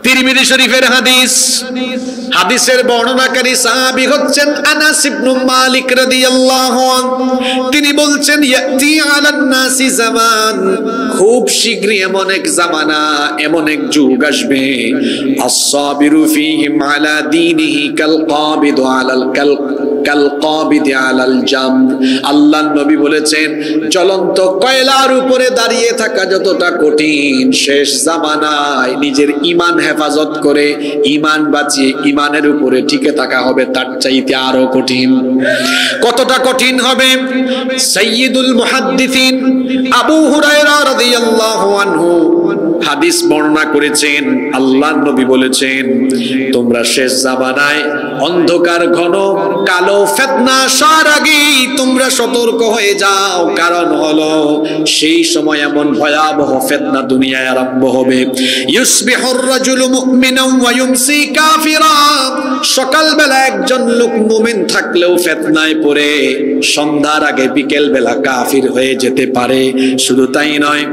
তিরমিজি শরীফের হাদিস। হাদিসের বর্ণনাকারী সাহাবী হচ্ছেন আনাস ইবনে মালিক রাদিয়াল্লাহু আনহু। তিনি বলছেন ইয়াতি আলান নাসি জামান, খুব শীঘ্রই এমন এক জামানা, এমন এক যুগ আসবে, আস-সাবিরু ফীহিম আলা দীনিহি কাল কাবিদু আলাল কালকাবিদি আলাল জাম। আল্লাহর নবী বলেছেন জ্বলন্ত কয়লার উপরে দাঁড়িয়ে থাকা যতটা কঠিন, শেষ জামানায় নিজের ঈমান হেফাজত করে ঈমান বাঁচিয়ে ঈমানের উপরে টিকে থাকা হবে তার চাইতে আরো কঠিন। কতটা কঠিন হবে? সাইয়্যিদুল মুহাদ্দিসিন আবু হুরায়রা রাদিয়াল্লাহু আনহু হাদিস বর্ণনা করেছেন। আল্লাহর নবী বলেছেন তোমরা শেষ জামানায় অন্ধকার ঘন কালো ফিতনা আসার আগেই তোমরা সতর্ক হয়ে যাও, কারণ হলো সেই সময় এমন ভয়াবহ ফিতনা দুনিয়ায় আরম্ভ হবে। ইউসবিহুর রাজুলু মুমিনান ওয়া ইউমসি কাফিরা, সকালবেলা একজন লোক মুমিন থাকলেও ফিতনায় পড়ে সন্ধ্যার আগে বিকেল বেলা কাফির হয়ে যেতে পারে। শুধু তাই নয়,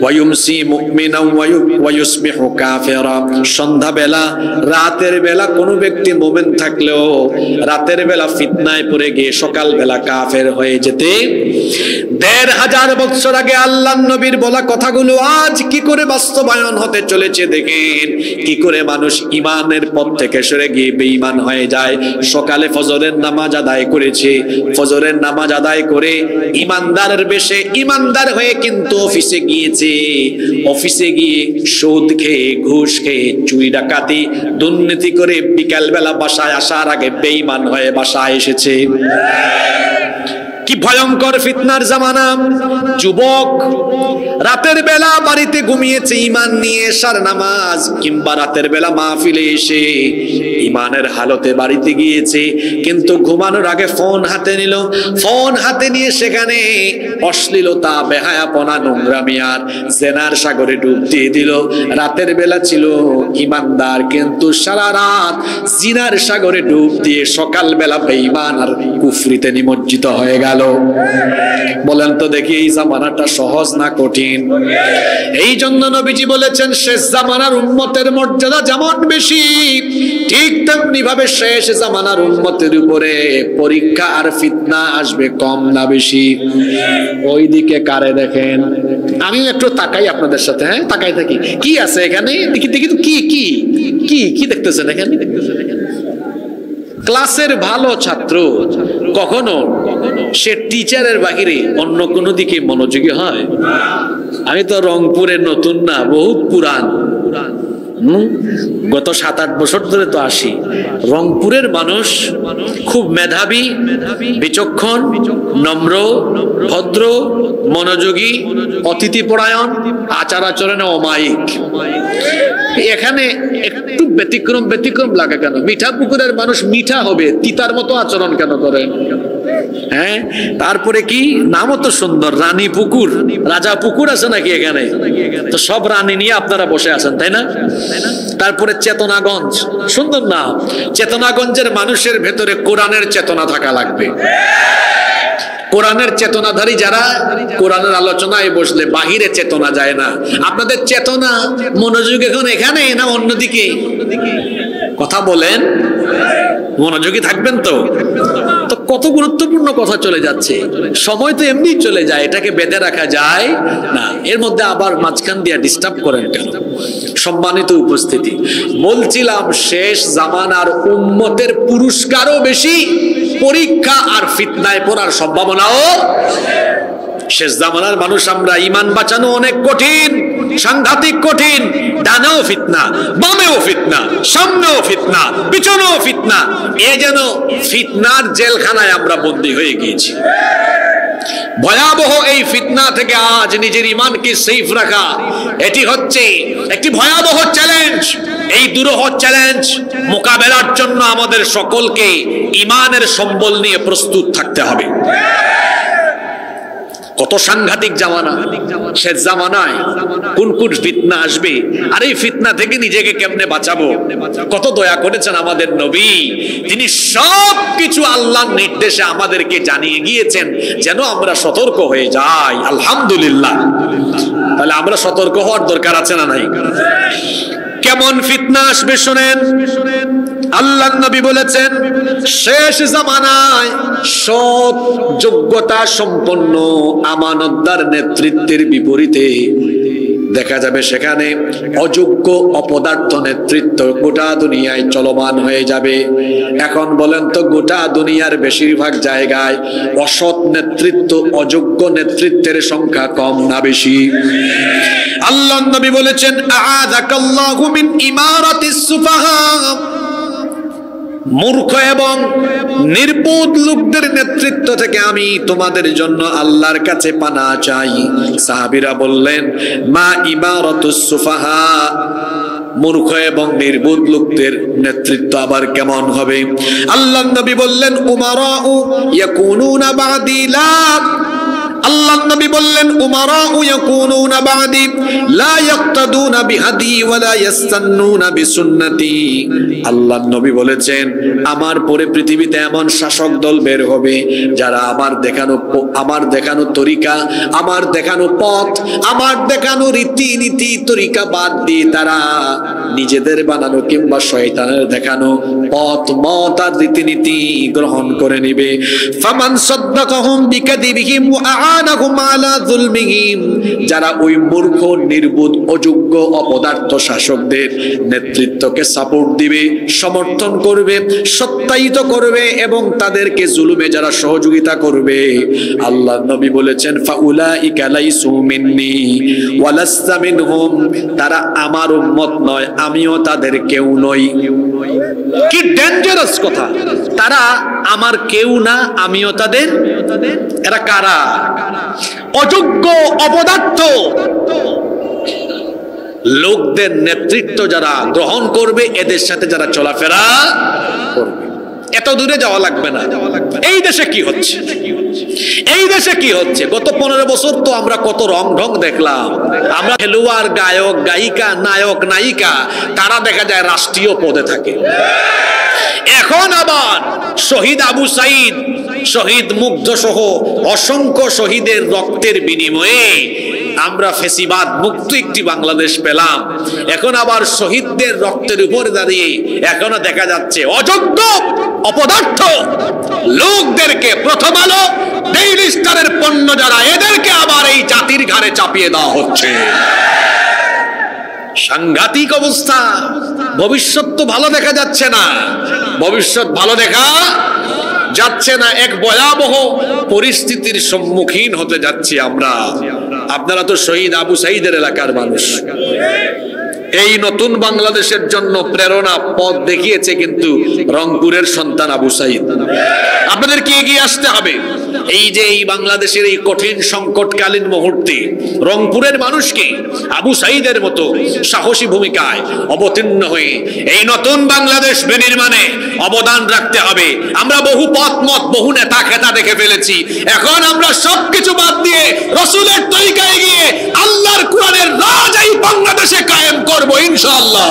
ওয়ায়ুমসি মুমিনান ওয়া ইউসবিহু কাফিরা, সন্ধ্যাবেলা রাতের বেলা কোন ব্যক্তি মুমিন থাকলেও রাতের বেলা ফিতনায় পড়ে গিয়ে সকালবেলা কাফের হয়ে যেতে। ১৫০০ বছর আগে আল্লাহর নবীর বলা কথাগুলো আজ কি করে বাস্তবায়ন হতে চলেছে দেখেন। কি করে মানুষ ঈমানের পথ থেকে সরে গিয়ে বেঈমান হয়ে যায়। সকালে ফজরের নামাজ আদায় করেছে, ফজরের নামাজ আদায় করে ঈমানদারের বেশে ঈমানদার হয়ে কিন্তু অফিসে গিয়েছে, অফিসে গিয়ে সুদ খেয়ে ঘুষ খেয়ে চুরি ডাকাতি দুর্নীতি করে বিকাল বেলা বাসায় আসার আগে বেঈমান হয়ে বাসায় এসেছে। কি ভয়ঙ্কর ফিতনার জামানা। যুবক রাতের বেলা বাড়িতে ঘুমিয়েছে ঈমান নিয়ে, এশার নামাজ কিংবা রাতের বেলা মাহফিলে এসে ঈমানের হালতে বাড়িতে গিয়েছে, কিন্তু ঘুমানোর আগে ফোন হাতে নিল। ফোন হাতে নিয়ে সেখানে অশ্লীলতা, বেহায়াপনা, নোংরামি আর জেনার সাগরে ডুব দিয়ে দিল। রাতের বেলা ছিল ঈমানদার, কিন্তু সারা রাত জিনার সাগরে ডুব দিয়ে সকালবেলা বেঈমান আর কুফরিতে নিমজ্জিত হয়ে গেল। বলেন তো দেখি এই জামানাটা সহজ না কঠিন? এই জন্য নবীজি বলেছেন শেষ জামানার উম্মতের মর্যাদা যেমন বেশি, ঠিক তেমনি ভাবে শেষ জামানার উম্মতের উপরে পরীক্ষা আর ফিতনা আসবে কম না বেশি। ওইদিকে কারে দেখেন? আমি একটু তাকাই আপনাদের সাথে, হ্যাঁ তাকাই থাকি। কি আছে এখানে? দেখি দেখি তো কি কি কি কি দেখতেছেন এখানে? ক্লাসের ভালো ছাত্র কখনো সে টিচারের বাহিরে অন্য কোনো দিকে মনোযোগী হয়? আমি তো রংপুরের নতুন না, বহুত পুরান। গত ৭-৮ বছর ধরে তো আসি। রংপুরের মানুষ খুব মেধাবী, বিচক্ষণ, নম্র, ভদ্র, মনোযোগী, অতিথিপরায়ণ, আচার আচরণে অমায়িক। এখানে একটু ব্যতিক্রম লাগে কেন? মিঠা পুকুরের মানুষ মিঠা হবে, তিতার মতো আচরণ কেন করেন? হ্যাঁ, তারপরে কি নামও তো সুন্দর, রানী পুকুর, রাজা পুকুর আছে নাকি এখানে? তো সব রানী নিয়ে আপনারা বসে আছেন, তাই না? তারপরে চেতনাগঞ্জ, সুন্দর নাম। চেতনাগঞ্জের মানুষের ভেতরে কোরআনের চেতনা থাকা লাগবে। কোরআনের চেতনাধারী যারা কোরআনের আলোচনায় বসলে বাহিরে চেতনা যায় না। আপনাদের চেতনা মনোযোগ এখন এখানে না অন্যদিকে? কথা বলেন, মনোযোগী থাকবেন তো? তো কত গুরুত্বপূর্ণ কথা চলে যাচ্ছে। সময় তো এমনি চলে যায়, এটাকে বেঁধে রাখা যায় না। এর মধ্যে আবার মাঝখান দিয়ে ডিস্টার্ব করেন কেন? সম্মানিত উপস্থিতি, বলছিলাম শেষ জামানার উম্মতের পুরস্কারও বেশি, পরীক্ষা আর ফিতনায় পড়ার সম্ভাবনাও। শেষ জামানার মানুষ আমরা, ঈমান বাঁচানো অনেক কঠিন, সাংঘাতিক কঠিন। ডানেও ফিতনা, বামেও ফিতনা, সামনেও ফিতনা, পিছনেও ফিতনা। এ যেন ফিতনার জেলখানায় আমরা বন্দী হয়ে গিয়েছি। ভয়াবহ এই ফিতনা থেকে আজ নিজের ঈমানকে সেফ রাখা, এটি হচ্ছে একটি ভয়াবহ চ্যালেঞ্জ। এই দুরূহ চ্যালেঞ্জ মোকাবেলার জন্য আমাদের সকলকে ঈমানের সম্বল নিয়ে প্রস্তুত থাকতে হবে। কত সাংঘাতিক জামানা। শেষ জামানায় কোন কোন ফিতনা আসবে, আর এই ফিতনা থেকে নিজেকে কেমনে বাঁচাবো? কত দয়া করেছেন আমাদের নবী, তিনি সব কিছু আল্লাহর নির্দেশে আমাদেরকে জানিয়ে গিয়েছেন যেন আমরা সতর্ক হয়ে যাই। আলহামদুলিল্লাহ। তাহলে আমরা সতর্ক হওয়ার দরকার আছে না নাই? কেমন ফিতনা আসবে শুনেন। আল্লাহর নবী বলেছেন শেষ জামানায় সৎ যোগ্যতা সম্পন্ন আমানতদার নেতৃত্বের বিপরীতে দেখা যাবে সেখানে অযোগ্য অপদার্থ নেতৃত্ব গোটা দুনিয়ায় চলমান হয়ে যাবে। এখন বলেন তো গোটা দুনিয়ার বেশিরভাগ জায়গায় অসৎ নেতৃত্ব অযোগ্য নেতৃত্বের সংখ্যা কম না বেশি? আল্লাহর নবী বলেছেন আ'আযাকাল্লাহু মিন ইমারাতিস সুফাহা, মূর্খ এবং নির্বোধ লোকদের নেতৃত্ব থেকে আমি তোমাদের জন্য আল্লাহর কাছে পানা চাই। সাহাবীরা বললেন মা ইমারাতুস সুফাহা, মূর্খ এবং নির্বোধ লোকদের নেতৃত্ব আবার কেমন হবে? আল্লাহর নবী বললেন উমারাউ ইয়াকুনুনা বা'দি লা, আল্লাহর নবী বললেন উমারাউ ইয়াকুনুনা বা'দি লা ইয়াক্তাদুনা বিহাদি ওয়া লা ইয়াস্তান্নুনা বিসুন্নতি। আল্লাহর নবী বলেছেন আমার পরে পৃথিবীতে এমন শাসক দল বের হবে যারা আমার দেখানো তরিকা, আমার দেখানো পথ, আমার দেখানো রীতিনীতি তরিকা বাদ দিয়ে তারা নিজেদের বানানো কিংবা শয়তানের দেখানো পথ মত আর রীতিনীতি গ্রহণ করে নেবে। ফামান সাদ্দাকাহুম বিকাদিবিহিম ওয়া আ'আনাহুম আলা যুলমিহিম, যারা ওই মূর্খ নির্বোধ অযোগ্য অপদার্থ শাসকদের নেতৃত্বকে সাপোর্ট দিবে, সমর্থন করবে, সত্যায়িত করবে এবং তাদেরকে জুলুমে যারা সহযোগিতা করবে, আল্লাহর নবী বলেছেন ফাউলাইকা লাইসু মিন্নি ওয়া লাস্তা মিনহুম, তারা আমার উম্মত নয়, আমিও তাদের কেউ নই। কি ডেঞ্জারাস কথা! তারা আমার কেউ না, আমিও তাদের। এরা কারা? অযোগ্য অপদার্থ লোকদের নেতৃত্ব যারা গ্রহণ করবে, এদের সাথে যারা চলাফেরা করবে। এত দূরে যাওয়া লাগবে না। এই দেশে কি হচ্ছে? এই দেশে কি হচ্ছে? গত 15 বছর তো আমরা কত রং ঢং দেখলাম। আমরা খেলোয়াড়, গায়ক, গায়িকা, নায়ক, নায়িকা তারা দেখা যায় রাষ্ট্রীয় পদে থাকে। এখন আবার শহীদ আবু সাঈদ, শহীদ মুগ্ধ সহ অসংখ্য শহীদের রক্তের বিনিময়ে আমরা ফেসিবাদ মুক্ত একটি বাংলাদেশ পেলাম। এখন আবার শহীদদের রক্তের উপরে দাঁড়িয়ে এখনো দেখা যাচ্ছে অযোগ্য অপদার্থ লোকদেরকে, প্রথম আলো, ডেইলি স্টারের পণ্য যারা, এদেরকে আবার এই জাতির ঘাড়ে চাপিয়ে দেওয়া হচ্ছে। সাংঘাতিক অবস্থা। ভবিষ্যৎ তো ভালো দেখা যাচ্ছে না, ভবিষ্যৎ ভালো দেখা যাচ্ছে না। এক ভয়াবহ পরিস্থিতির সম্মুখীন হতে যাচ্ছি আমরা। আপনারা তো শহীদ আবু সাঈদের এলাকার মানুষ। এই নতুন বাংলাদেশের জন্য প্রেরণা পথ দেখিয়েছে কিন্তু রংপুরের সন্তান আবু সাঈদ। আপনাদেরকে এগিয়ে আসতে হবে। এই যে এই বাংলাদেশের এই কঠিন সংকটকালীন মুহূর্তে রংপুরের মানুষকে আবু সাঈদের মতো সাহসী ভূমিকায় অবতীর্ণ হয়ে এই নতুন বাংলাদেশ বিনির্মাণে অবদান রাখতে হবে। আমরা বহু পথ মত, বহু নেতা খেতা দেখে ফেলেছি। এখন আমরা সবকিছু বাদ দিয়ে রাসূলের তরিকায় গিয়ে আল্লাহর কোরআনের রাজ এই বাংলাদেশে কায়েম করব ইনশাআল্লাহ।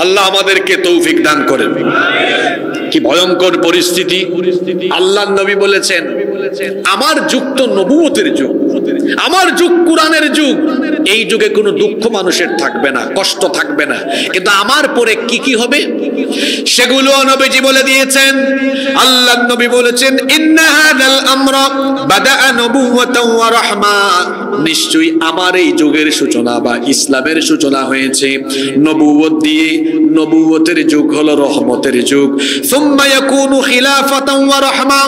আল্লাহ আমাদেরকে তৌফিক দান করেন। কি ভয়ঙ্কর পরিস্থিতি! আল্লাহর নবী বলেছেন আমার যুগ তো নবুয়তের যুগ, আমার যুগ কোরআনের যুগ। এই যুগে কোনো দুঃখ মানুষের থাকবে না, কষ্ট থাকবে না। কিন্তু আমার পরে কি কি হবে সেগুলো নবীজি বলে দিয়েছেন। আল্লাহর নবী বলেছেন ইন্না হাযাল আমরা বাদাআ নবুওয়াতাও ওয়া রাহমা, নিশ্চয়ই আমার এই যুগের সূচনা বা ইসলামের সূচনা হয়েছে নবুয়ত দিয়ে। নবুয়তের যুগ হলো রহমতের যুগ। সুম্মা ইয়াকুনু খিলাফাতাও ওয়া রাহমা,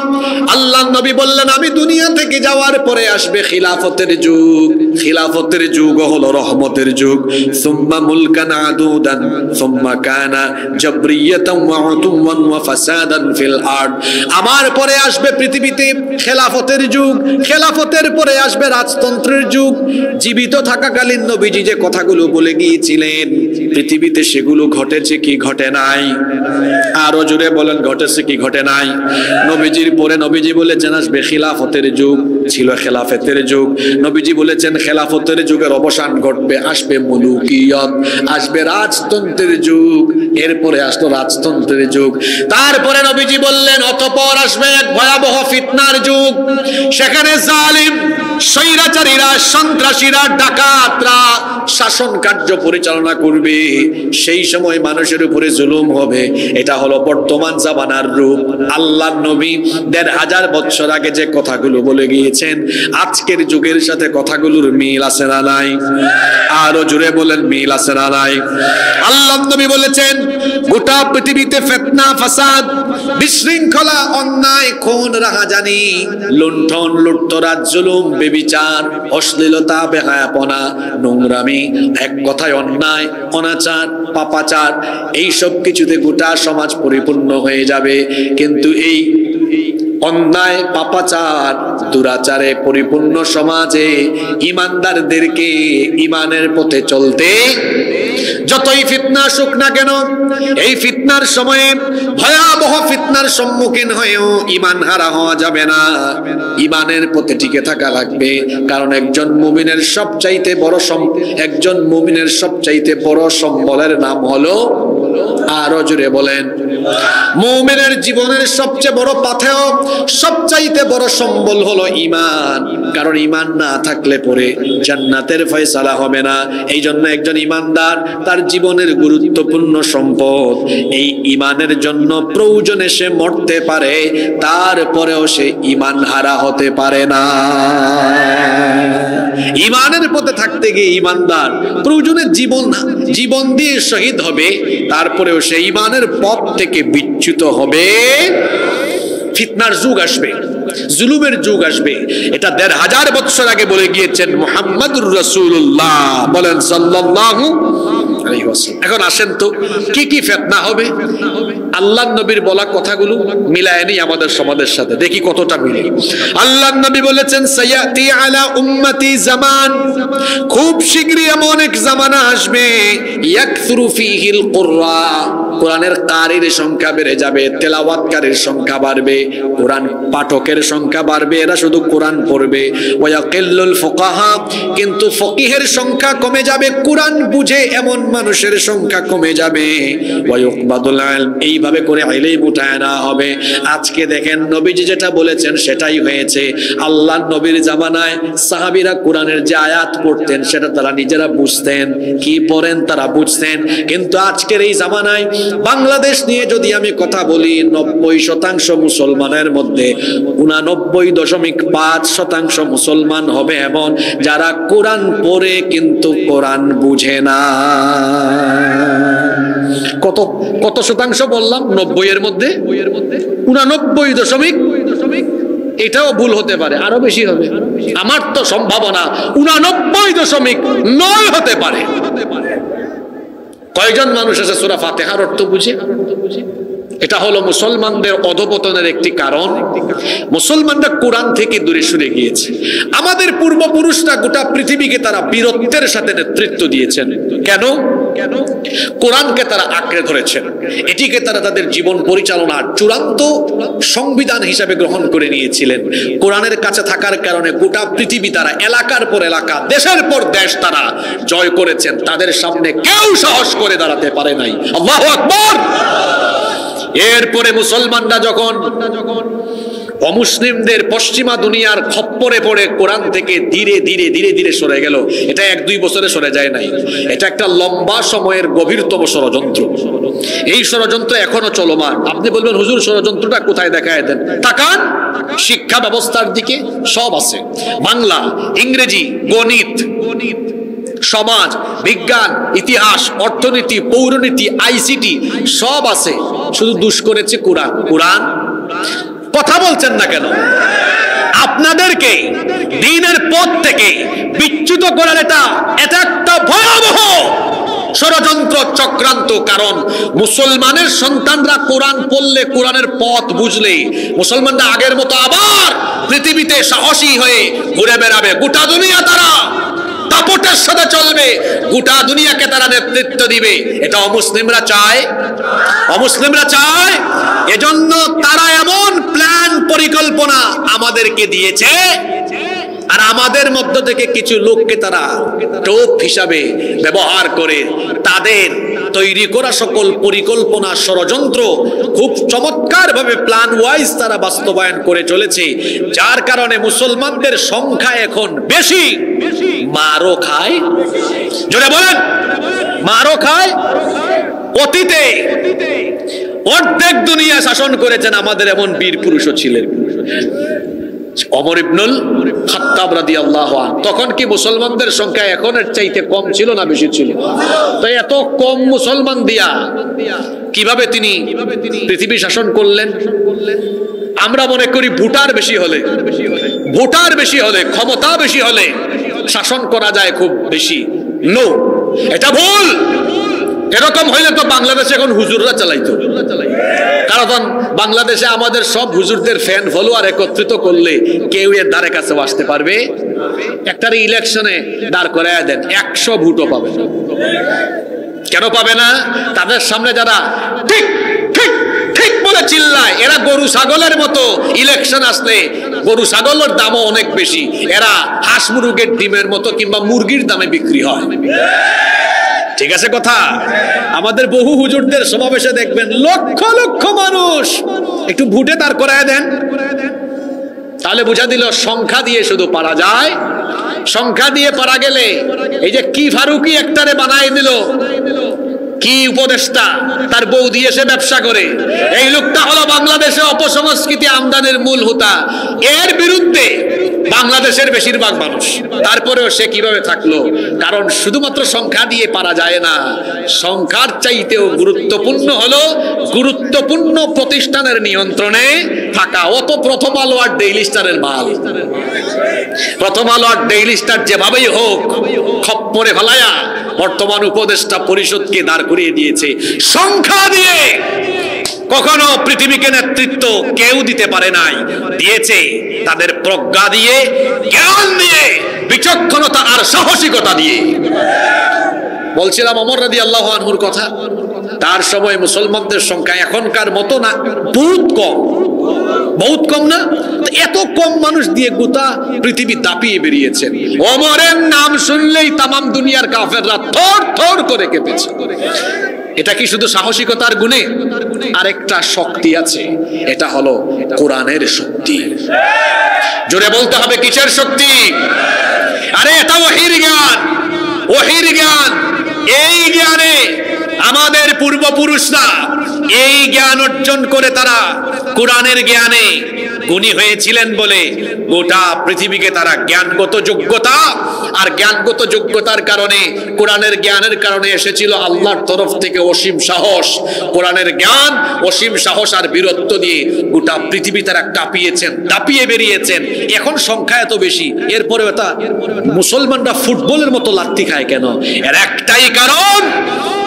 আল্লাহর নবী বললেন আমি দুনিয়া থেকে যাওয়ার পরে আসবে খিলাফতের যুগ। খিলাফতের যুগ হলো রহমতের যুগ। সুম্মা মুলকান আদুদান সুম্মা কানা জাবরিয়াতাও ওয়া উতুওয়ান ওয়া ফাসাদান ফিল আরদ, আমার পরে আসবে পৃথিবীতে খেলাফতের যুগ। খেলাফতের পরে আসবে রাজতন্ত্রের যুগ। জীবিত থাকাকালীন নবীজি যে কথাগুলো বলে গিয়েছিলেন পৃথিবীতে সেগুলো ঘটেছে কি ঘটে নাই? আরো জোরে বলেন, ঘটেছে কি ঘটে নাই? নবীজির পরে নবীজি বলেছেন আসবে খিলাফতের যুগ, ছিল খেলাফতের যুগ। নবীজি বলেছেন খেলাফতের যুগের অবসান ঘটবে, আসবে মুলুকিয়ত, আসবে রাজতন্ত্রের যুগ। এরপরে আসলো রাজতন্ত্রের যুগ। তারপরে নবীজি বললেন অতঃপর আসবে এক ভয়াবহ ফিতনার যুগ। সেখানে জালিম স্বৈরাচারীরা, সন্ত্রাসীরা, ডাকাতরা শাসন কার্য পরিচালনা করবে, সেই সময় মানুষের উপরে জুলুম হবে। এটা হলো বর্তমান জামানার রূপ। আল্লাহর নবী ১৫০০ বছর আগে যে কথাগুলো বলে গিয়েছেন, আজকের যুগের সাথে কথাগুলোর মিল আছে না নাই? আরো জোরে বলেন, মিল আছে না নাই? আল্লাহর নবী বলেছেন, গোটা পৃথিবীতে ফিতনা, ফাসাদ, বিশৃঙ্খলা, অন্যায়, খুন, রাহাজানি, লুণ্ঠন, লুটতরাজ, জুলুম, ব্যভিচার, অশ্লীলতা, বেহায়াপনা, নোংরামি, এক কথায় অন্যায়, অনাচার, পাপাচার, এই সব কিছুতে গোটা সমাজ পরিপূর্ণ হয়ে যাবে। কিন্তু এই অন্যায়, পাপাচার, দুরাচারে পরিপূর্ণ সমাজে ইমানদারদেরকে ইমানের পথে চলতে, যতই ফিতনা আসুক না কেন, এই ফিতনার সময়ে ভয়াবহ ফিতনার সম্মুখীন হয়েও ইমান হারা হওয়া যাবে না, ইমানের পথে টিকে থাকা লাগবে। কারণ একজন মুমিনের সবচাইতে বড় সম্বলের নাম হলো, আরো জোরে বলেন, মুমিনের জীবনের সবচেয়ে বড় পাথেয়, সবচাইতে বড় সম্বল হলো ঈমান। কারণ ঈমান না থাকলে পরে জান্নাতের ফয়সালা হবে না। এই জন্য একজন ঈমানদার তার জীবনের গুরুত্বপূর্ণ সম্পদ, এই ঈমানের জন্য প্রয়োজনে সে মরতে পারে, তারপরেও সে ঈমান হারা হতে পারে না। ঈমানের পথে থাকতে গিয়ে ঈমানদার প্রয়োজনে জীবন দিয়ে শহীদ হবে, তারপরেও সে ঈমানের পথ থেকে বিচ্যুত হবে। ফিতনার যুগ আসবে, জুলুমের যুগ আসবে। এটা ১৫০০ বছর আগে বলে গিয়েছেন মুহাম্মদুর রাসূলুল্লাহ, বলেন সাল্লাল্লাহু আলাইহি ওয়াসাল্লাম। এখন আসেন তো কি কি ফিতনা হবে, আল্লাহর নবীর বলা কথাগুলো মিলায় নি আমাদের সমাজের সাথে, দেখি কতটা মিলে। আল্লাহর নবী বলেছেন, সায়াতি আলা উম্মতি জামান, খুব শীঘ্রই এমন এক জামানা আসবে, ইয়াকসুরু ফীহিল কুরআ, কোরআনের কারির সংখ্যা বেড়ে যাবে, তেলাওয়াতকারীর সংখ্যা বাড়বে, কোরআন পাঠকের সংখ্যা বাড়বে, এরা শুধু কোরআন পড়বে। ওয়ায়াকিল্লুল ফুকাহা, কিন্তু ফকিহের সংখ্যা কমে যাবে, কোরআন বুঝে এমন মানুষের সংখ্যা কমে যাবে। ওয়ায়ুকবাদুল ইলম, এইভাবে করে ইলম উঠায় না হবে। আজকে দেখেন নবীজি যেটা বলেছেন সেটাই হয়েছে। আল্লাহর নবীর জামানায় সাহাবীরা কোরআনের যে আয়াত পড়তেন সেটা তারা নিজেরা বুঝতেন, কি পড়েন তারা বুঝতেন। কিন্তু আজকের এই জামানায় বাংলাদেশ নিয়ে যদি আমি কথা বলি, 90% মুসলমানের মধ্যে 89.5% মুসলমান হবে এমন যারা কোরআন পড়ে কিন্তু কোরআন বুঝে না। কত শতাংশ বললাম? 90 এর মধ্যে 89. এটাও ভুল হতে পারে, আরো বেশি হবে। আমার তো সম্ভাবনা 89.9 হতে পারে। কয়জন মানুষ আছে সূরা ফাতিহার অর্থ বুঝে? এটা হলো মুসলমানদের অধপতনের একটি কারণ। মুসলমানরা কোরআন থেকে দূরে সরে গিয়েছে। আমাদের পূর্বপুরুষরা গোটা পৃথিবীকে তারা বীরত্বের সাথে নেতৃত্ব দিয়েছেন। কেন? কোরআনকে তারা আঁকড়ে ধরেছেন, এটিকে তারা তাদের জীবন পরিচালনার চূড়ান্ত সংবিধান হিসাবে গ্রহণ করে নিয়েছিলেন। কোরআনের কাছে থাকার কারণে গোটা পৃথিবী তারা এলাকার পর এলাকা, দেশের পর দেশ তারা জয় করেছেন। তাদের সামনে কেউ সাহস করে দাঁড়াতে পারে নাই। আল্লাহু আকবার। এরপরে মুসলমানরা যখন অমুসলিমদের পশ্চিমা দুনিয়ার খপ্পরে পড়ে কোরআন থেকে ধীরে ধীরে ধীরে ধীরে সরে গেল। এটা 1-2 বছরে সরে যায় নাই, এটা একটা লম্বা সময়ের গভীরতম ষড়যন্ত্র। এই ষড়যন্ত্র এখনো চলমান। আপনি বলবেন হুজুর ষড়যন্ত্রটা কোথায় দেখায় দেন? তাকান শিক্ষা ব্যবস্থার দিকে, সব আছে। বাংলা, ইংরেজি, গণিত, সমাজ বিজ্ঞান, ইতিহাস, অর্থনীতি, পৌরনীতি, আইসিটি সব আছে। শুধু দুষ করেছে কোরআন। কোরআন কথা বলছেন না কেন? আপনাদেরকে দ্বীনের পথ থেকে বিচ্যুত করার এটা একটা ভয়াবহ ষড়যন্ত্র, চক্রান্ত। কারণ মুসলমানের সন্তানরা কোরআন পড়লে, কোরআনের পথ বুঝলে, মুসলমানরা আগের মতো আবার পৃথিবীতে সাহসী হয়ে ঘুরে বেড়াবে। গোটা দুনিয়া তারা দাপটের সাথে চলবে, গোটা দুনিয়াকে তারা নেতৃত্ব দিবে। এটা অমুসলিমরা চায়? অমুসলিমরা চায়। এজন্য তারা এমন প্ল্যান, পরিকল্পনা আমাদেরকে দিয়েছে, আর আমাদের মধ্য থেকে কিছু লোককে তারা টোপ হিসাবে ব্যবহার করে তাদের তৈরি করা সকল পরিকল্পনা ষড়যন্ত্র খুব চমৎকারভাবে প্ল্যান ওয়াইজ তারা বাস্তবায়ন করে চলেছে, যার কারণে মুসলমানদের সংখ্যা এখন বেশি, মারও খায়। জোরে বলেন, মারও খায়। অতীতে অর্ধেক দুনিয়া শাসন করেছেন আমাদের এমন বীর পুরুষও ছিলেন। ওমর ইবনুল খাত্তাব রাদিয়াল্লাহু আনহু, তখন কি মুসলমানদের সংখ্যা এখনের চাইতে কম ছিল না বেশি ছিল? তো এত কম মুসলমান দিয়া কিভাবে তিনি পৃথিবী শাসন করলেন? আমরা মনে করি ভোটার বেশি হলে, ক্ষমতা বেশি হলে শাসন করা যায় খুব বেশি। নো, এটা ভুল। এরকম হইলে তো বাংলাদেশে এখন হুজুররা চালাইতো। কারণ বাংলাদেশে আমাদের সব হুজুরদের ফ্যান ফলোয়ার একত্রিত করলে কেউ এর ধারে কাছে আসতে পারবে? একটার ইলেকশনে দাঁড় করাইয়া দেন, 100 ভোটও পাবে না। কেন পাবে না? তাদের সামনে যারা ঠিক ঠিক ঠিক বলে চিল্লায়, এরা গরু ছাগলের মতো। ইলেকশন আসলে গরু ছাগলের দামও অনেক বেশি, এরা হাঁস মুরগের ডিমের মতো কিংবা মুরগির দামে বিক্রি হয়। ঠিক আছে কথা? আমাদের বহু হুজুরদের সমাবেশে দেখবেন লক্ষ লক্ষ মানুষ। একটু ভোটে দাঁড় করায় দেন, তাহলে বুঝা দিল সংখ্যা দিয়ে শুধু পারা যায়। সংখ্যা দিয়ে পারা গেলে এই যে কি ফারুকি একটারে বানাই দিল, কি উপদেষ্টা, তার বউ দিয়ে সে ব্যবসা করে। এই লোকটা হলো বাংলাদেশে অপসংস্কৃতি আমদানির মূল হোতা। এর বিরুদ্ধে বাংলাদেশের বেশিরভাগ মানুষ, তারপরেও সে কিভাবে থাকলো? কারণ শুধুমাত্র সংখ্যা দিয়ে পারা যায় না, সংখ্যার চাইতেও গুরুত্বপূর্ণ হলো গুরুত্বপূর্ণ প্রতিষ্ঠানের নিয়ন্ত্রণে থাকা। অত প্রথম আলো আর ডেইলি স্টারের মাল। প্রথম আলো আর ডেইলি স্টার যেভাবেই হোক খপ্পরে ফেলায়া বর্তমান উপদেষ্টা পরিষদকে দাঁড় করিয়ে দিয়েছে। সংখ্যা দিয়ে কখনো পৃথিবীকে নেতৃত্ব কেউ দিতে পারে নাই, দিয়েছে তাদের প্রজ্ঞা দিয়ে, জ্ঞান দিয়ে, বিচক্ষণতা আর সাহসিকতা দিয়ে। বলছিলাম ওমর রাদিয়াল্লাহু আনহুর কথা। তার সময় মুসলমানদের সংখ্যা এখনকার মতো না, বহুত কম, বহুত কম না? এত কম মানুষ দিয়ে গোটা পৃথিবী দাপিয়ে বেরিয়েছেন। ওমরের নাম শুনলেই তামাম দুনিয়ার কাফেররা থর থর করে কেঁপেছে। এটা কি শুধু সাহসিকতার গুণে? আরেকটা শক্তি আছে, এটা হলো কোরআনের শক্তি। জোরে বলতে হবে, কিসের শক্তি? আরে এটা ওহীর জ্ঞান, ওহীর জ্ঞান। এই জ্ঞানে আমাদের পূর্বপুরুষরা এই জ্ঞান অর্জন করে তারা কোরআনের জ্ঞানে গুণী হয়েছিলেন বলে গোটা পৃথিবীকে তারা জ্ঞানগত যোগ্যতা আর জ্ঞানগত যোগ্যতার কারণে, কোরআনের জ্ঞানের কারণে এসেছিল আল্লাহর তরফ থেকে অসীম সাহস। কোরআনের জ্ঞান, অসীম সাহস আর বীরত্ব দিয়ে গোটা পৃথিবী তারা কাঁপিয়েছেন, দাপিয়ে বেরিয়েছেন। এখন সংখ্যা এত বেশি, এরপরে এটা মুসলমানরা ফুটবলের মতো লাথি খায় কেন? এর একটাই কারণ,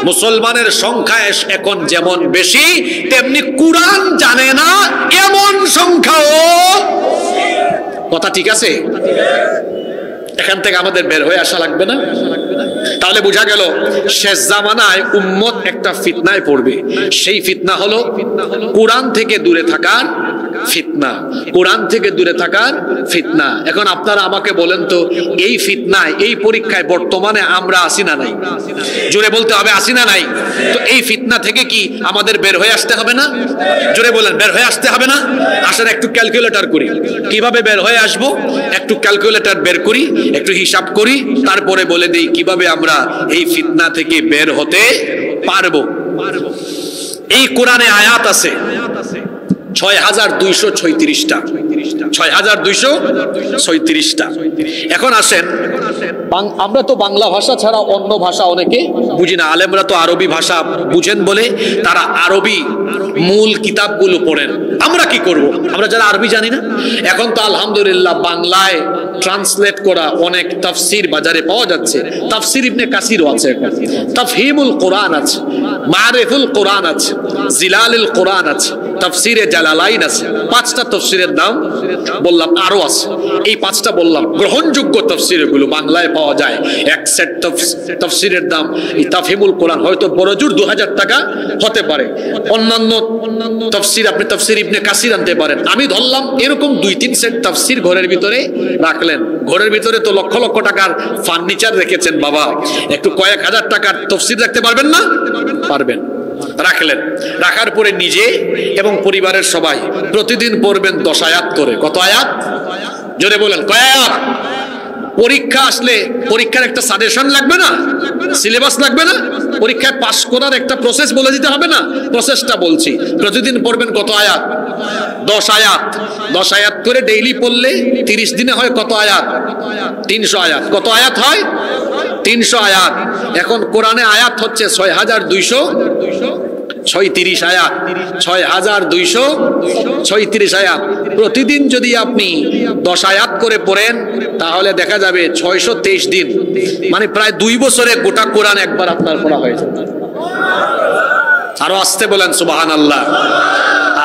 মুসলমানের সংখ্যা এখন যেমন বেশি তেমনি কোরআন জানে না এমন সংখ্যাও। কথা ঠিক আছে? এখান থেকে আমাদের বের হয়ে আসা লাগবে না? তাহলে বোঝা গেল শেষ জামানায় উম্মত একটা ফিতনায় পড়বে। সেই ফিতনা হলো কোরআন থেকে দূরে থাকার ফিতনা, কোরআন থেকে দূরে থাকার ফিতনা। এখন আপনারা আমাকে বলেন তো, এই ফিতনায়, এই পরীক্ষায় বর্তমানে আমরা আসি না নাই? জোরে বলতে হবে, আসি না নাই? তো এই ফিতনা থেকে কি আমাদের বের হয়ে আসতে হবে না? জোরে বলেন, বের হয়ে আসতে হবে না? আসেন একটু ক্যালকুলেটর করি, কিভাবে বের হয়ে আসবো। একটু ক্যালকুলেটর বের করি, একটু হিসাব করি, তারপরে বলে দেই কিভাবে আমরা এই ফিতনা থেকে বের হতে পারবো। এই কোরআনে আয়াত আছে ৬,২৩৬টা, ৬,২৩৬টা। এখন আসেন, আমরা তো বাংলা ভাষা ছাড়া অন্য ভাষা অনেকে বুঝি না। আলেমরা তো আরবি ভাষা বুঝেন বলে তারা আরবি মূল কিতাবগুলো পড়েন। আমরা কি করব? আমরা যারা আরবি জানি না। এখন তো আলহামদুলিল্লাহ বাংলায় ট্রান্সলেট করা অনেক তাফসীর বাজারে পাওয়া যাচ্ছে। তাফসীর ইবনে কাসিরও আছে, তাফহিমুল কোরআন আছে, মারিফুল কোরআন আছে, জিলালুল কোরআন আছে, তাফসিরে জালালাইন আছে, 5টা তাফসিরের নাম বললাম, আরো আছে, এই 5টা বললাম গ্রহণযোগ্য তাফসিরগুলো বাংলায় পাওয়া যায়। এক সেট তাফসিরের দাম এই তাফহিমুল কোরআন হয়তো বড়জোর 2000 টাকা হতে পারে। অন্যান্য তাফসির আপনি তাফসির ইবনে কাসির আনতে পারেন। আমি ধরলাম এরকম 2-3 সেট তাফসির ঘরের ভিতরে রাখলেন। ঘরের ভিতরে তো লক্ষ লক্ষ টাকার ফার্নিচার রেখেছেন বাবা, একটু কয়েক হাজার টাকার তাফসির রাখতে পারবেন না? পারবেন, রাখলেন। রাখার পরে নিজে এবং পরিবারের সবাই প্রতিদিন পড়বেন 10 আয়াত করে। কত আয়াত? জোরে বলেন, কয় আয়াত? পরীক্ষা আসলে পরীক্ষার একটা সাজেশন লাগবে না, সিলেবাস লাগবে না, পরীক্ষায় পাস করার একটা প্রসেস বলে দিতে হবে না? প্রসেসটা বলছি। প্রতিদিন পড়বেন কত আয়াত? 10 আয়াত। 10 আয়াত করে ডেইলি পড়লে 30 দিনে হয় কত আয়াত? 300 আয়াত। কত আয়াত হয়? 300 আয়াত। এখন কোরআনে আয়াত হচ্ছে 6236 আয়াত, 6236 আয়াত। প্রতিদিন যদি আপনি 10 আয়াত করে পড়েন তাহলে দেখা যাবে 623 দিন, মানে প্রায় 2 বছরে গোটা কোরআন একবার আপনার পড়া হয়ে যাবে। আরো আসতে বলেন সুবহানাল্লাহ।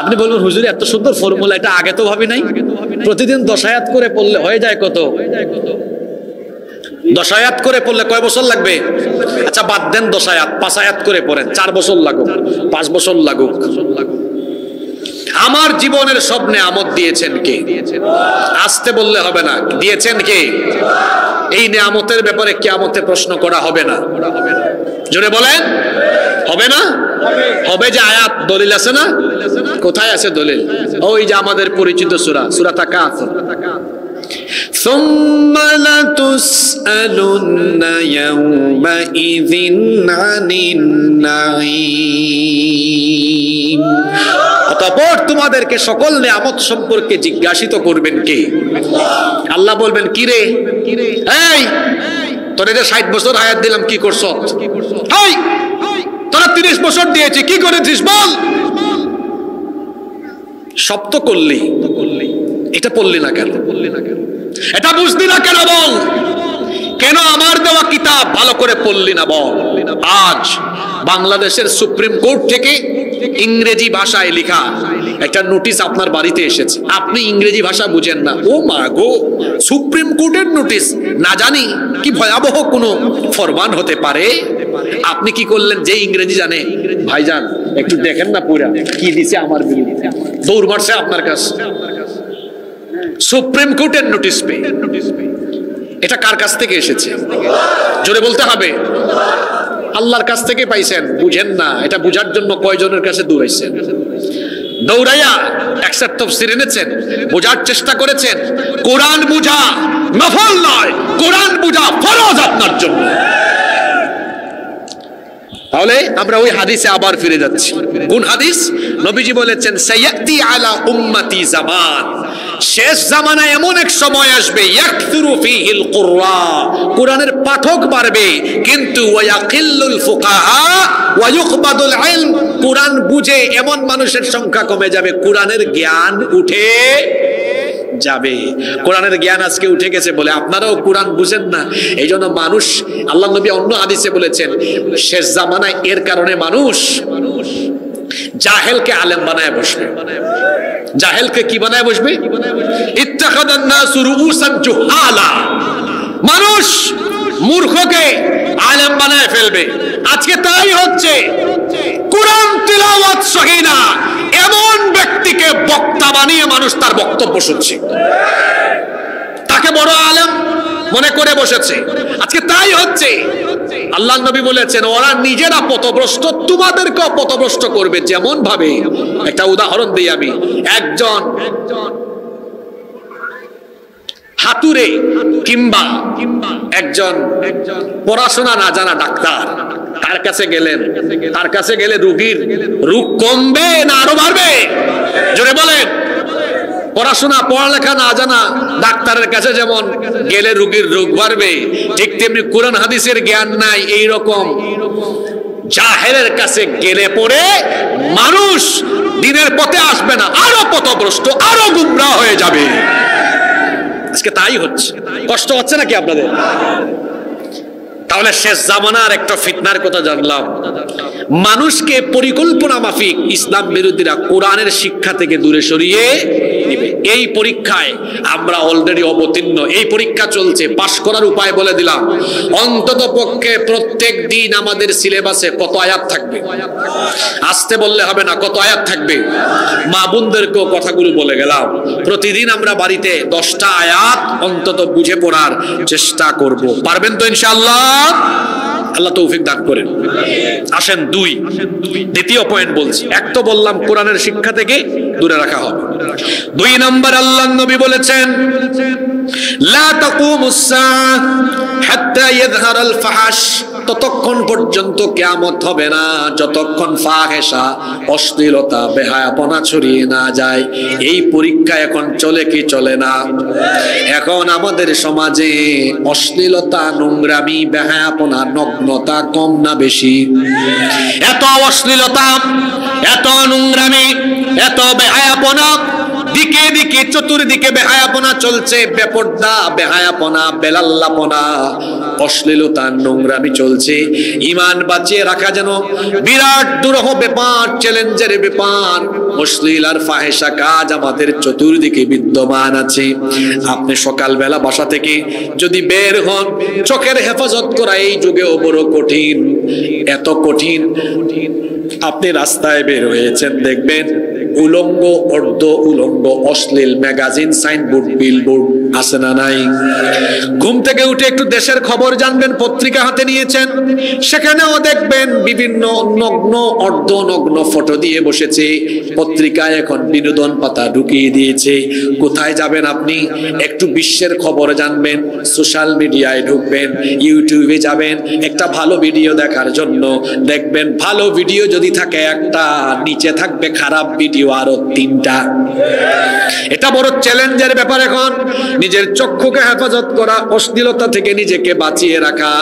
আপনি বলবেন হুজুর এত সুন্দর ফর্মুলা, এটা আগে তো ভাবি নাই। প্রতিদিন 10 আয়াত করে পড়লে হয়ে যায় কত? 10 আয়াত করে পড়লে কয় বছর লাগবে? আচ্ছা বাদ দেন 10 আয়াত, 5 আয়াত করে পড়েন, 4 বছর লাগুক, 5 বছর লাগুক। আমার জীবনের সব নেয়ামত দিয়েছেন কে? আসতে বললে হবে না, দিয়েছেন কে? এই নেয়ামতের ব্যাপারে কিয়ামতে প্রশ্ন করা হবে না? জোরে বলেন, হবে না? হবে। যে আয়াত দলিল আছে না? কোথায় আছে দলিল? ওই যে আমাদের পরিচিত সূরা, সূরা তাকাসুর। ثم لتسألن يومئذ عن النعيم। অতঃপর তোমাদেরকে সকল নেয়ামত সম্পর্কে জিজ্ঞাসিত করবেন কে? আল্লাহ বলবেন কি রে, এই তোরে যে 60 বছর হায়াত দিলাম কি করছ? এই তোরা 30 বছর দিয়েছি কি করেছিস বল? সব তো করলি, এটা পড়লি না কেন? এটা বুঝলি না কেন বল? কেন আমার দেওয়া কিতাব ভালো করে পড়লি না বল? আজ বাংলাদেশের সুপ্রিম কোর্ট থেকে ইংরেজি ভাষায় লেখা একটা নোটিশ আপনার বাড়িতে এসেছে, আপনি ইংরেজি ভাষা বুঝেন না। ও মা গো, সুপ্রিম কোর্টের নোটিশ, না জানি কি ভয়াবহ কোনো ফরমান হতে পারে। আপনি কি করলেন? যে ইংরেজি জানে, ভাইজান একটু দেখেন না পুরা কি দিছে আমার বিরুদ্ধে, দৌড় মারছে আপনার কাছে। সুপ্রিম কোর্টের নোটিশ পেয়ে এটা কার কাছ থেকে এসেছে? জোরে বলতে হবে। আল্লাহর কাছ থেকে পাইছেন, বুঝেন না। এটা বুঝার জন্য কয়জনের কাছে দৌড়াইছেন? দৌড়াইয়া একসাথে তাফসীর এনেছেন, বোঝার চেষ্টা করেছেন। কোরআন বুঝা নফল নয়, কোরআন বুঝা ফরজ আপনার জন্য। তাহলে আমরা ওই হাদিসে আবার ফিরে যাচ্ছি। কোন হাদিস? নবীজি বলেছেন সায়াতি আলা উম্মতি জামান, শেষ জামানায় এমন এক সময় আসবে ইয়াকথুরু ফীহিল কুরআ, কোরআনের পাঠক বাড়বে কিন্তু ওয়ায়াকিল্লুল ফুকাহা ওয়া ইউকবাদুল ইলম, কোরআন বুঝে এমন মানুষের সংখ্যা কমে যাবে, কোরআনের জ্ঞান উঠে যাবে। কোরআনের জ্ঞান আজকে উঠে গেছে বলে আপনারাও কোরআন বুঝেন না। এই জন্য মানুষ, আল্লাহ নবী অন্য হাদিসে বলেছেন শেষ জামানায় এর কারণে মানুষ জাহেলকে আলেম বানায় বসবে। জাহেলকে কি বানায় বসবে? ইত্তাখাদান নাসু রুউসান জুহালা, মানুষ মূর্খকে আলেম বানায় ফেলবে। আজকে তাই হচ্ছে। কোরআন তিলাওয়াত সহি না এমন ব্যক্তিকে বক্তা বানিয়ে মানুষ তার বক্তব্য শুনছে, তাকে বড় আলেম মনে করে বসেছে। আজকে তাই হচ্ছে। আল্লাহ নবী বলেছেন ওরা নিজেরা পথভ্রষ্ট, তোমাদেরকেও পথভ্রষ্ট করবে। যেমন ভাবে, একটা উদাহরণ দিই আমি। একজন হাতুড়ে কিংবা একজন পড়াশোনা না জানা ডাক্তার তার কাছে গেলেন, তার কাছে গেলে রোগীর রোগ কমবে না আরো বাড়বে? জোরে বলেন। পড়াশোনা পড়ালেখা না জানা ডাক্তারের কাছে যেমন গেলে রোগীর রোগ বাড়বে, ঠিক তেমনি কোরআন হাদিসের জ্ঞান নাই এইরকম জাহেলের কাছে গেলে পরে মানুষ দিনের পথে আসবে না, আরো পথভ্রষ্ট, আরো গুমরাহ হয়ে যাবে। আজকে তাই হচ্ছে। কষ্ট হচ্ছে নাকি আপনাদের? তাহলে শেষ জামানার একটা ফিতনার কথা জানলাম, মানুষকে পরিকল্পনা মাফিক ইসলাম বিরোধীরা কোরআনের শিক্ষা থেকে দূরে সরিয়ে দিবে। এই পরীক্ষায় আমরা অলরেডি অবতীর্ণ, এই পরীক্ষা চলছে, পাশ করার উপায় বলে দিলাম। অন্তত পক্ষে প্রত্যেক দিন আমাদের সিলেবাসে কত আয়াত থাকবে, আসতে বললে হবে না, কত আয়াত থাকবে। মা বোনদেরকেও কথাগুলো বলে গেলাম, প্রতিদিন আমরা বাড়িতে 10টা আয়াত অন্তত বুঝে পড়ার চেষ্টা করব। পারবেন তো ইনশাআল্লাহ? আল্লাহ তৌফিক দান করেন। আসেন দ্বিতীয় পয়েন্ট বলছি। এক তো বললাম কোরআনের শিক্ষা থেকে দূরে রাখা হবে। 2 নম্বর, আল্লাহর নবী বলেছেন লা তাকুমুস সাআহ হাত্তা ইয়াযহারাল ফাহাশ, ততক্ষণ পর্যন্ত কিয়ামত হবে না যতক্ষণ ফাহেশা, অশ্লীলতা, বেহায়াপনা ছড়িয়ে না যায়। এই পরীক্ষা এখন চলে কি চলে না? এখন আমাদের সমাজে অশ্লীলতা, নোংরামি, বেহায়াপনা, নগ্নতা কম না বেশি? এত অশ্লীলতা, এত নোংরামি, এত বেহায়াপনা, দিকে দিকে চতুর্দিকে বেহায়াপনা চলছে, বেপর্দা, বেহায়াপনা, বেলাল্লাপনা, অশ্লীলতা, নোংরামি চলছে। ঈমান বাঁচিয়ে রাখা যেন বিরাট দুরূহ ব্যাপার, চ্যালেঞ্জের ব্যাপার। অশ্লীল আর ফাহেশা কাজ আমাদের চতুর্দিকে বিদ্যমান আছে। আপনি সকালবেলা বাসা থেকে যদি বের হন, চোখের হেফাজত করা এই যুগেও বড় কঠিন, এত কঠিন। আপনি রাস্তায় বের হয়েছেন, দেখবেন উলঙ্গ, অর্ধ উলঙ্গ, অশ্লীল ম্যাগাজিন, সাইনবোর্ড, বিলবোর্ড আছে না নাই? ঘুম থেকে উঠে একটু দেশের খবর জানবেন, পত্রিকা হাতে নিয়েছেন, সেখানেও দেখবেন বিভিন্ন নগ্ন, অর্ধ নগ্ন ফটো দিয়ে বসেছে। পত্রিকায় এখন বিনোদন পাতা ঢুকিয়ে দিয়েছে। কোথায় যাবেন আপনি? একটু বিশ্বের খবর জানবেন, সোশ্যাল মিডিয়ায় ঢুকবেন, ইউটিউবে যাবেন একটা ভালো ভিডিও দেখার জন্য। দেখবেন ভালো ভিডিও যদি থাকে একটা, নিচে থাকবে খারাপ ভিডিও আরো 3টা। এটা বড় চ্যালেঞ্জের ব্যাপার। এখন নিজের চক্ষুকে হেফাজত করা, অশ্লীলতা থেকে নিজেকে বাঁচিয়ে রাখা,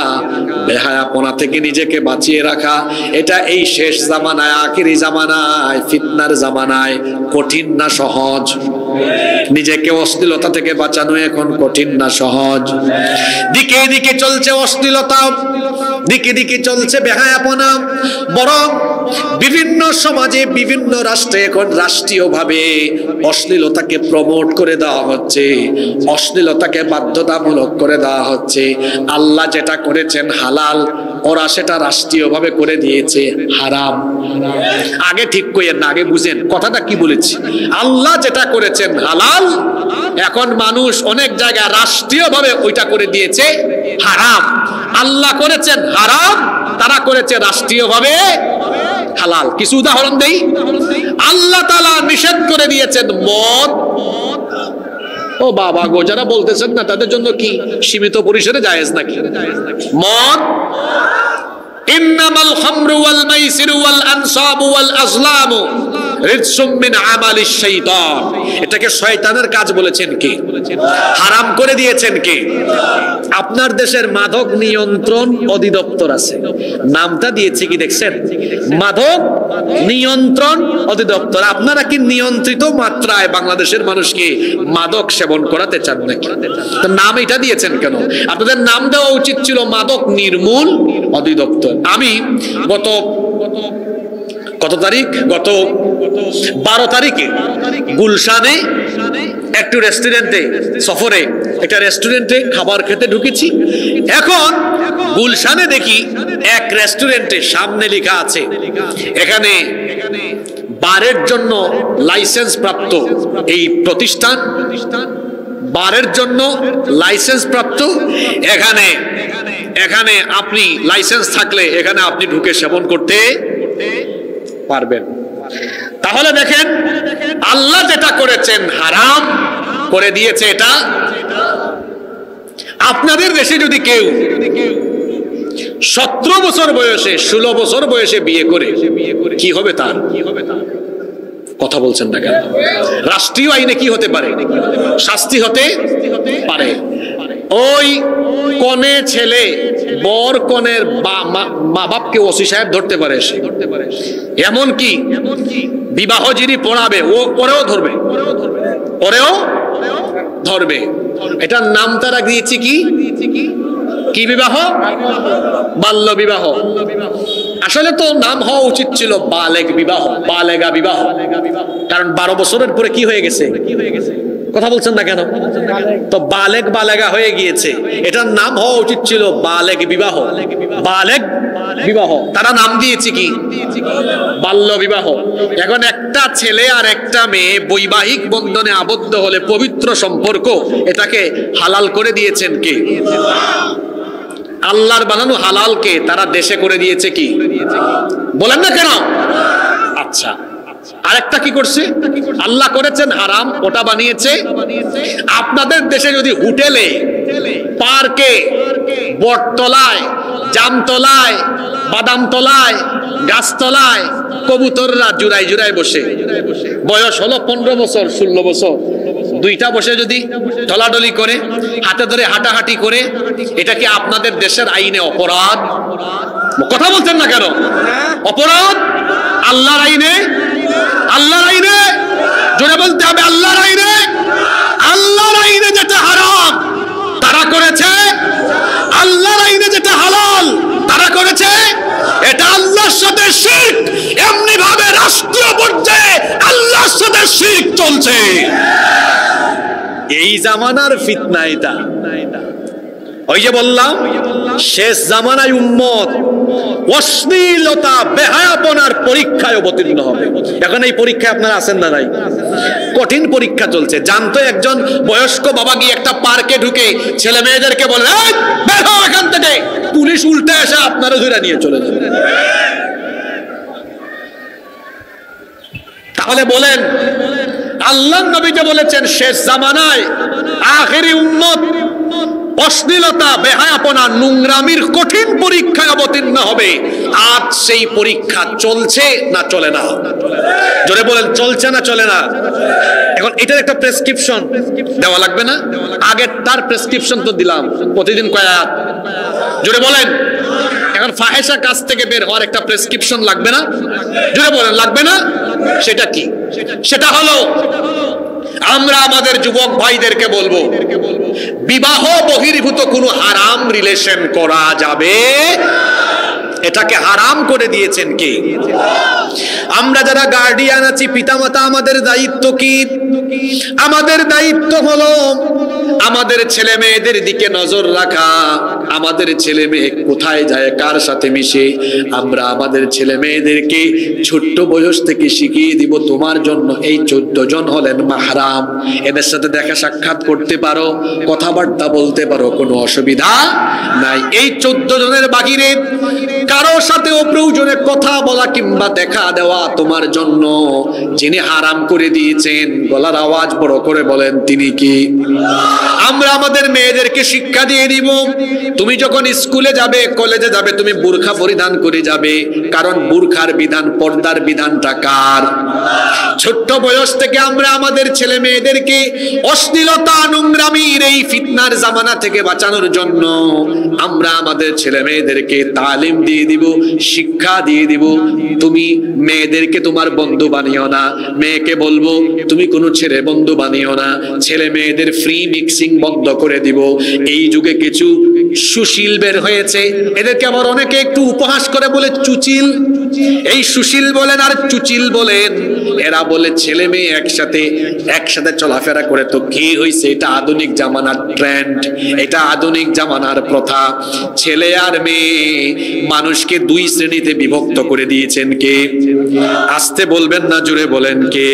বেহায়াপনা থেকে নিজেকে বাঁচিয়ে রাখা, এটা এই শেষ জামানায়, আখিরি জামানায়, ফিতনার জামানায় কঠিন না সহজ? নিজেকে অশ্লীলতা থেকে বাঁচানো এখন কঠিন না সহজ? দিকে দিকে চলছে অশ্লীলতা, দিকে দিকে চলছে বেহায়াপনা। বরং বিভিন্ন সমাজে, বিভিন্ন রাষ্ট্রে এখন রাষ্ট্রীয়ভাবে অশ্লীলতাকে প্রমোট করে দেওয়া হচ্ছে, অশ্লীলতাকে বাধ্যতামূলক করে দেওয়া হচ্ছে। আল্লাহ যেটা করেছেন হালাল, ওরা সেটা রাষ্ট্রীয়ভাবে করে দিয়েছে হারাম। আগে ঠিক করেন না, আগে বুঝেন কথাটা কি বলেছি। আল্লাহ যেটা করেছেন হালাল, এখন মানুষ অনেক জায়গায় রাষ্ট্রীয়ভাবে ওইটা করে দিয়েছে হারাম। আল্লাহ করেছেন হারাম, তারা করেছে রাষ্ট্রীয়ভাবে হালাল। কিছু উদাহরণ দেই। আল্লাহ তাআলা নিষেধ করে দিয়েছেন মদ। ও বাবা গো, যারা বলতেছেন না তাদের জন্য কি সীমিত পরিসরে জায়েজ নাকি মদ? ইন্নামাল খামরু ওয়াল মাইসিরু ওয়াল আনসাবু ওয়াল আজলামু রিজসুম মিন আমালিশ শাইতান। এটাকে শয়তানের কাজ বলেছেন কে? হারাম করে দিয়েছেন কে? আপনার দেশের মাদক নিয়ন্ত্রণ অধিদপ্তর আছে, নামটা দিয়েছে কি দেখছেন? মাদক নিয়ন্ত্রণ অধিদপ্তর। আপনারা কি নিয়ন্ত্রিত মাত্রায় বাংলাদেশের মানুষকে মাদক সেবন করাতে চান নাকি? তো নাম এটা দিয়েছেন কেন? আপনাদের নাম দেওয়া উচিত ছিল মাদক নির্মূল অধিদপ্তর। আমি গত তারিখ, গত 12 তারিখে গুলশানে একটু রেস্টুরেন্টে, সফরে একটা রেস্টুরেন্টে খাবার খেতে ঢুকেছি। এখন গুলশানে দেখি এক রেস্টুরেন্টে সামনে লেখা আছে এখানে বারের জন্য লাইসেন্স প্রাপ্ত এই প্রতিষ্ঠান, বারের জন্য লাইসেন্স প্রাপ্ত। এখানে আপনি লাইসেন্স থাকলে এখানে আপনি ঢুকে সেবন করতে পারবেন। তাহলে দেখেন আল্লাহ যেটা করেছেন হারাম করে দিয়েছে এটা। আপনাদের দেশে যদি কেউ 17 বছর বয়সে, 16 বছর বয়সে বিয়ে করে, কি হবে তার? কথা বলছেন না কেন? রাষ্ট্রীয় আইনে কি হতে পারে? শাস্তি হতে পারে। ওই কনে ছেলে বর কনের মা বাপকে ওসি সাহেব ধরতে পারে, এমনকি বিবাহ যিনি পড়াবে ওরেও ধরবে। এটার নাম তারা দিয়েছে কি? কি বিবাহ? বাল্য বিবাহ। আসলে তো নাম হওয়া উচিত ছিল বালেগ বিবাহ, বালেগা বিবাহ, কারণ 12 বছরের পরে কি হয়ে গেছে? কথা বলছেন না কেন? তো বালেগ বালেগা হয়ে গিয়েছে, এটার নাম হওয়া উচিত ছিল বালেগ বিবাহ, বালেগ বিবাহ। তারা নাম দিয়েছে কি? বাল্য বিবাহ। এখন একটা ছেলে আর একটা মেয়ে বৈবাহিক বন্ধনে আবদ্ধ হলে পবিত্র সম্পর্ক, এটাকে হালাল করে দিয়েছেন কে? আল্লাহর বানানো হালালকে তারা দেশে করে দিয়েছে কি? বলেন না কেন? আচ্ছা, আরেকটা কি করছে? আল্লাহ করেছেন হারাম, ওটা বানিয়েছে। আপনাদের দেশে যদি হোটেলে, পার্কে, বটতলায়, জামতলায়, বাদামতলায়, গাছতলায় কবুতররা জুড়াই জুড়াই বসে, বয়স হলো 15 বছর 16 বছর, দুইটা বসে যদি ঢলাঢলি করে, হাতে ধরে হাঁটাহাঁটি করে, এটা কি আপনাদের দেশের আইনে অপরাধ? কথা বলছেন না কেন? অপরাধ আল্লাহর আইনে? আল্লাহর আইনে জোরে বলতে হবে, আল্লাহর আইনে। আল্লাহর আইনে যেটা হারাম তারা করেছে, আল্লাহর আইনে যেটা হালাল তারা করেছে। এটা আল্লাহর সাথে শিরক। এমনি ভাবে রাষ্ট্রীয় পর্যায়ে আল্লাহর সাথে শিরক চলছে। এই জামানার ফিতনা এটা। ওই যে বললাম শেষ জামানায় উম্মত অশ্লীলতা বেহায়াপনার পরীক্ষায় অবতীর্ণ হবে। এখন এই পরীক্ষায় আপনারা আছেন না নাই? কঠিন পরীক্ষা চলছে। জানতো একজন বয়স্ক বাবা গিয়ে একটা পার্কে ঢুকে ছেলে মেয়েদেরকে বলে, বের হও এখান থেকে, পুলিশ উল্টে এসে আপনারা ধরে নিয়ে চলে যাবে। তাহলে বলেন আল্লাহর নবী যে বলেছেন শেষ জামানায় আখেরি উম্মত অশ্লীলতা বেহায়াপনা নোংরামির কঠিন পরীক্ষায় অবতীর্ণ হবে, আজ সেই পরীক্ষা চলছে না চলে না? জোরে বলেন, চলছে না চলে না? এখন এটার একটা প্রেসক্রিপশন দেওয়া লাগবে না? আগের তার প্রেসক্রিপশন তো দিলাম, প্রতিদিন কয় আয়াত? জোরে বলেন। এখন ফাহেসা কাজ থেকে বের হওয়ার একটা প্রেসক্রিপশন লাগবে না? জোরে বলেন, লাগবে না? সেটা কি? সেটা হলো আমরা আমাদের যুবক ভাইদেরকে বলবো, বিবাহ বহির্ভূত কোনো হারাম রিলেশন করা যাবে, এটাকে হারাম করে দিয়েছেন কে? আমরা যারা গার্ডিয়ান আছি, পিতামাতা, আমাদের দায়িত্ব কি? আমাদের দায়িত্ব হলো আমাদের ছেলে মেয়েদের দিকে নজর রাখা। আমাদের ছেলে মেয়ে কোথায় যায়, কার সাথে মিশে, আমরা আমাদের ছেলে মেয়েদেরকে ছোট্ট বয়স থেকে শিখিয়ে দিব, তোমার জন্য এই 14 জন হলেন মাহরাম, এদের সাথে দেখা সাক্ষাৎ করতে পারো, কথাবার্তা বলতে পারো, কোনো অসুবিধা নাই। এই 14 জনের বাহিরে কারো সাথে অপ্রয়োজনে কথা বলা কিংবা দেখা দেওয়া তোমার জন্য যিনি হারাম করে দিয়েছেন, গলার আওয়াজ বড় করে বলেন তিনি কি? আমরা আমাদের মেয়েদেরকে শিক্ষা দিয়ে দিব, তুমি যখন স্কুলে যাবে, কলেজে যাবে, তুমি বুরখা পরিধান করে যাবে, কারণ বুরখার বিধান, পর্দার বিধানটা কার? ছোট্ট বয়স থেকে আমরা আমাদের ছেলে মেয়েদেরকে অশ্লীলতা, নোংরামির এই ফিতনার জামানা থেকে বাঁচানোর জন্য আমরা আমাদের ছেলে মেয়েদেরকে তালিম দিয়ে দিব, শিক্ষা দিয়ে দিব। তুমি মেয়েদেরকে তোমার বন্ধু বানিও না, মেয়েকে বলবো তুমি কোনো ছেলে বন্ধু বানিও না, ছেলে মেয়েদের ফ্রি মিক্সিং বন্ধ করে দিব। এই যুগে কিছু সুশীল বের হয়েছে, এদেরকে আবার অনেকে একটু উপহাস করে বলে চুচিল। এই সুশীল বলেন আর চুচিল বলেন, এরা বলে ছেলে মেয়ে একসাথে চলাফেরা করে, তো কি হয়েছে? এটা আধুনিক জামানার ট্রেন্ড, এটা আধুনিক জামানার প্রথা। ছেলে আর মেয়ে মানুষকে 2 শ্রেণীতে বিভক্ত করে দিয়েছেন কে? আসতে বলবেন না, জোরে বলেন কে?